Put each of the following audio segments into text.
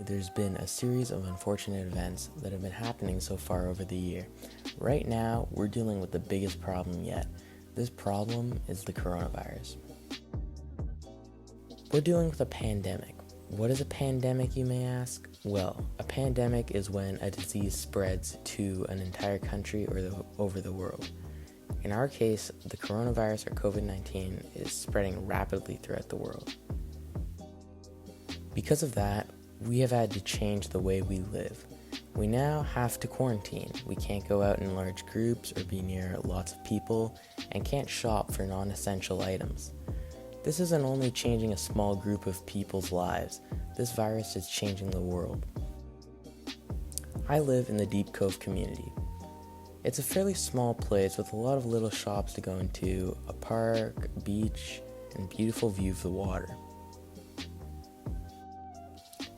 there's been a series of unfortunate events that have been happening so far over the year. Right now, we're dealing with the biggest problem yet. This problem is the coronavirus. We're dealing with a pandemic. What is a pandemic, you may ask? Well, a pandemic is when a disease spreads to an entire country or over the world. In our case, the coronavirus or Covid-19 is spreading rapidly throughout the world. Because of that, we have had to change the way we live. We now have to quarantine. We can't go out in large groups or be near lots of people and can't shop for non-essential items. This isn't only changing a small group of people's lives, this virus is changing the world. I live in the Deep Cove community. It's a fairly small place with a lot of little shops to go into, a park, a beach, and a beautiful view of the water.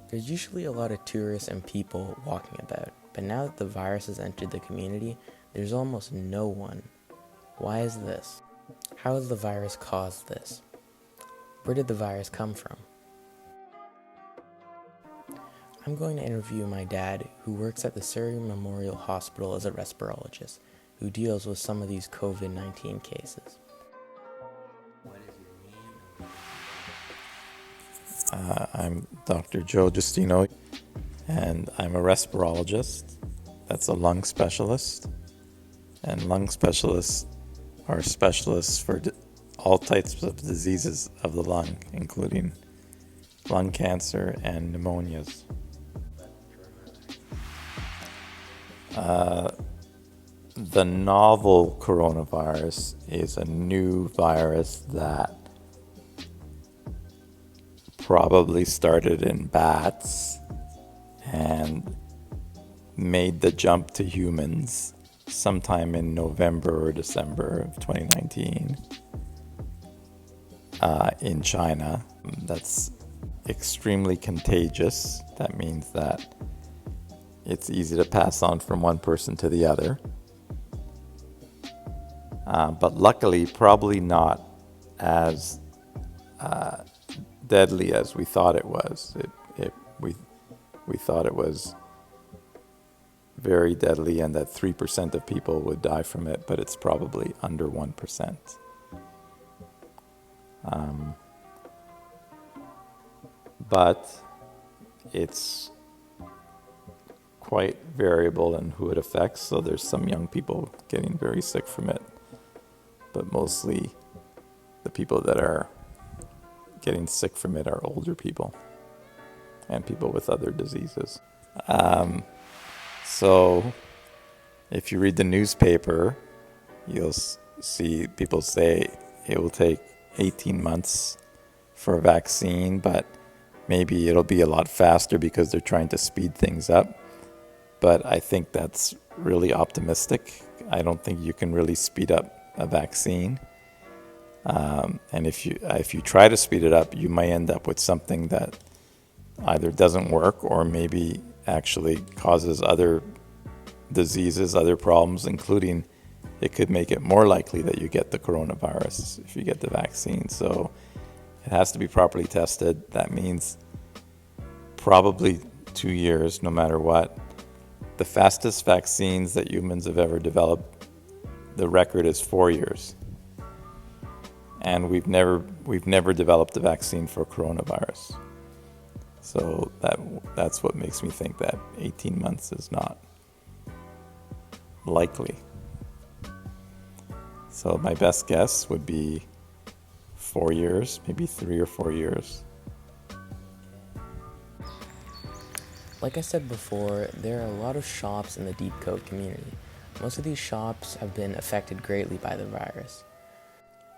There's usually a lot of tourists and people walking about, but now that the virus has entered the community, there's almost no one. Why is this? How has the virus caused this? Where did the virus come from? I'm going to interview my dad, who works at the Surrey Memorial Hospital as a respirologist, who deals with some of these COVID-19 cases. What is your name? I'm Dr. Joe Justino, and I'm a respirologist. That's a lung specialist. And lung specialists are specialists for all types of diseases of the lung, including lung cancer and pneumonias. The novel coronavirus is a new virus that probably started in bats and made the jump to humans sometime in November or December of 2019 in China. That's extremely contagious. That means that it's easy to pass on from one person to the other. But luckily, probably not as deadly as we thought it was. We thought it was very deadly and that 3% of people would die from it, but it's probably under 1%. But it's quite variable in who it affects, so there's some young people getting very sick from it, but mostly the people that are getting sick from it are older people and people with other diseases. So if you read the newspaper, you'll see people say it will take 18 months for a vaccine, but maybe it'll be a lot faster because they're trying to speed things up. But I think that's really optimistic. I don't think you can really speed up a vaccine. And if you try to speed it up, you might end up with something that either doesn't work or maybe actually causes other diseases, other problems, including it could make it more likely that you get the coronavirus if you get the vaccine. So it has to be properly tested. That means probably 2 years, no matter what. The fastest vaccines that humans have ever developed, the record is 4 years. And we've never developed a vaccine for coronavirus. So that's what makes me think that 18 months is not likely. So my best guess would be 4 years, maybe 3 or 4 years. Like I said before, there are a lot of shops in the Deep Cove community. Most of these shops have been affected greatly by the virus.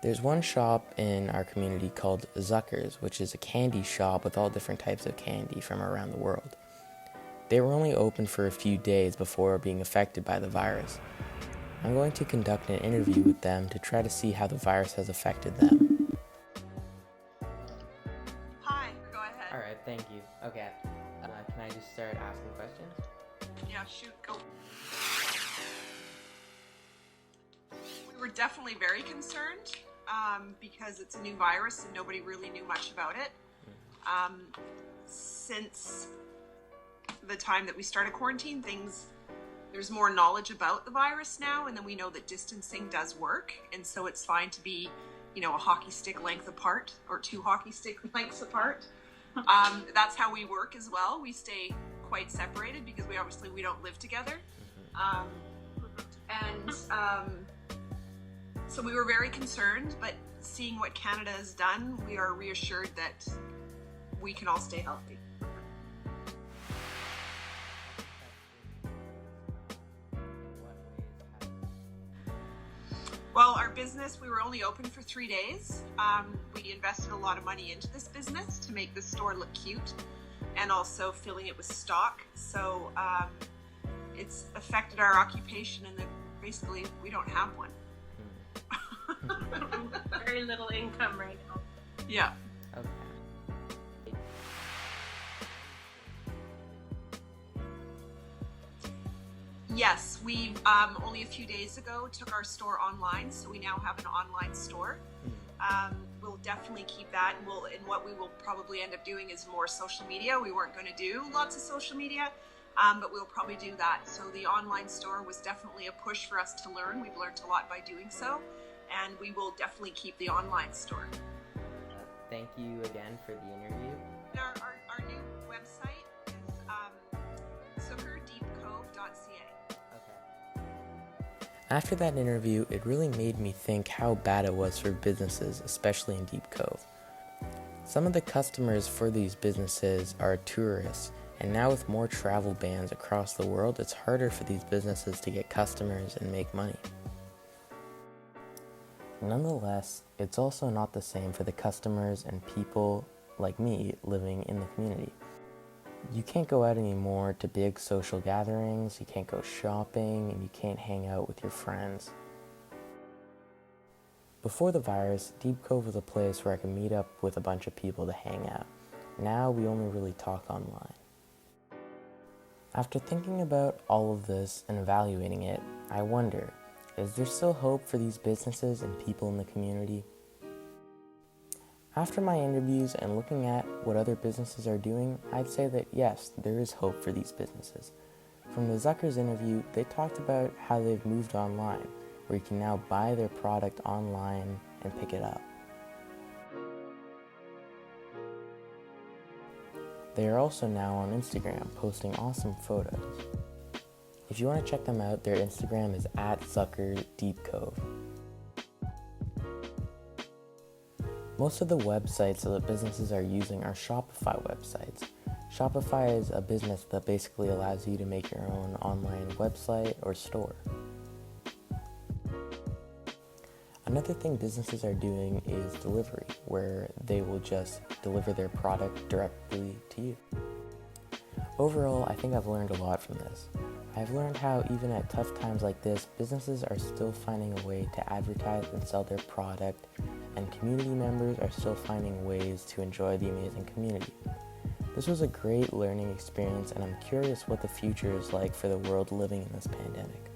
There's one shop in our community called Zucker's, which is a candy shop with all different types of candy from around the world. They were only open for a few days before being affected by the virus. I'm going to conduct an interview with them to try to see how the virus has affected them. Hi, go ahead. Alright, thank you. Okay, can I just start asking questions? Yeah, shoot, go. We were definitely very concerned because it's a new virus and nobody really knew much about it. Since the time that we started quarantine, there's more knowledge about the virus now, and then we know that distancing does work, and so it's fine to be, a hockey stick length apart or 2 hockey stick lengths apart. That's how we work as well. We stay quite separated because we don't live together. So we were very concerned, but seeing what Canada has done, we are reassured that we can all stay healthy. Well, our business, we were only open for 3 days. We invested a lot of money into this business to make the store look cute and also filling it with stock. So it's affected our occupation, and basically we don't have one. Very little income right now. Yeah. Okay. Yes, we only a few days ago took our store online, so we now have an online store. We'll definitely keep that, and what we will probably end up doing is more social media. We weren't going to do lots of social media, but we'll probably do that. So the online store was definitely a push for us to learn. We've learned a lot by doing so, and we will definitely keep the online store. Thank you again for the interview. Our new website is sugardeepcove.ca. After that interview, it really made me think how bad it was for businesses, especially in Deep Cove. Some of the customers for these businesses are tourists, and now with more travel bans across the world, it's harder for these businesses to get customers and make money. Nonetheless, it's also not the same for the customers and people like me living in the community. You can't go out anymore to big social gatherings, you can't go shopping, and you can't hang out with your friends. Before the virus, Deep Cove was a place where I could meet up with a bunch of people to hang out. Now we only really talk online. After thinking about all of this and evaluating it, I wonder, is there still hope for these businesses and people in the community? After my interviews and looking at what other businesses are doing, I'd say that yes, there is hope for these businesses. From the Zuckers interview, they talked about how they've moved online, where you can now buy their product online and pick it up. They are also now on Instagram, posting awesome photos. If you want to check them out, their Instagram is @ZuckerDeepCove. Most of the websites that businesses are using are Shopify websites. Shopify is a business that basically allows you to make your own online website or store. Another thing businesses are doing is delivery, where they will just deliver their product directly to you. Overall, I think I've learned a lot from this. I've learned how even at tough times like this, businesses are still finding a way to advertise and sell their product, and community members are still finding ways to enjoy the amazing community. This was a great learning experience, and I'm curious what the future is like for the world living in this pandemic.